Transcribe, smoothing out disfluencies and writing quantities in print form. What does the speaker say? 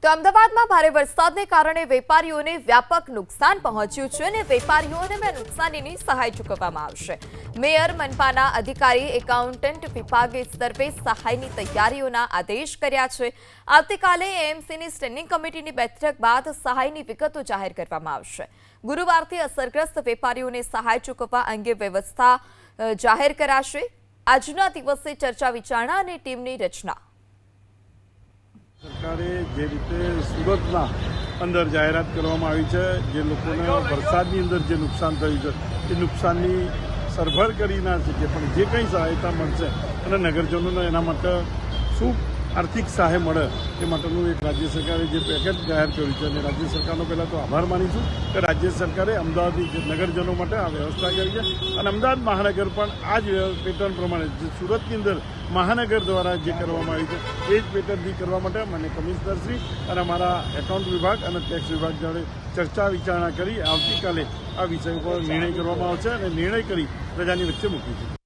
તો અમદાવાદમાં ભારે વરસાદને કારણે વેપારીઓને વ્યાપક નુકસાન પહોંચ્યું છે અને વેપારીઓને નુકસાનીની સહાય ચૂકવવામાં આવશે। મેયર મનપાના અધિકારી એકાઉન્ટન્ટ વિભાગે સર્વે સહાયની તૈયારીઓના આદેશ કર્યા છે। આવતીકાલે એએમસીની સ્ટેન્ડિંગ કમિટીની બેઠક બાદ સહાયની વિગતો જાહેર કરવામાં આવશે। ગુરુવારથી અસરગ્રસ્ત વેપારીઓને સહાય ચૂકવવા અંગે વ્યવસ્થા જાહેર કરાશે। આજના દિવસે ચર્ચા વિચારણા અને ટીમની રચના। સરકારે જે રીતે સુરતના અંદર જાહેરાત કરવામાં આવી છે, જે લોકોને વરસાદની અંદર જે નુકસાન થયું છે એ નુકસાનની સરભર કરી ના શકે, પણ જે કંઈ સહાયતા મળશે અને નગરજનોને એના માટે શું આર્થિક સહાય મળે એ માટેનું એક રાજ્ય સરકારે જે પેકેજ જાહેર કર્યું છે, અને રાજ્ય સરકારનો પહેલાં તો આભાર માનીશું કે રાજ્ય સરકારે અમદાવાદની નગરજનો માટે આ વ્યવસ્થા કરી છે। અને અમદાવાદ મહાનગર પણ આ જ પેટર્ન પ્રમાણે જે સુરતની અંદર મહાનગર દ્વારા જે કરવામાં આવ્યું છે એ જ પેટર્નથી કરવા માટે મને કમિશનરશ્રી અને અમારા એકાઉન્ટ વિભાગ અને ટેક્સ વિભાગ જોડે ચર્ચા વિચારણા કરી આવતીકાલે આ વિષય ઉપર નિર્ણય કરવામાં આવશે અને નિર્ણય કરી પ્રજાની વચ્ચે મૂકીશું।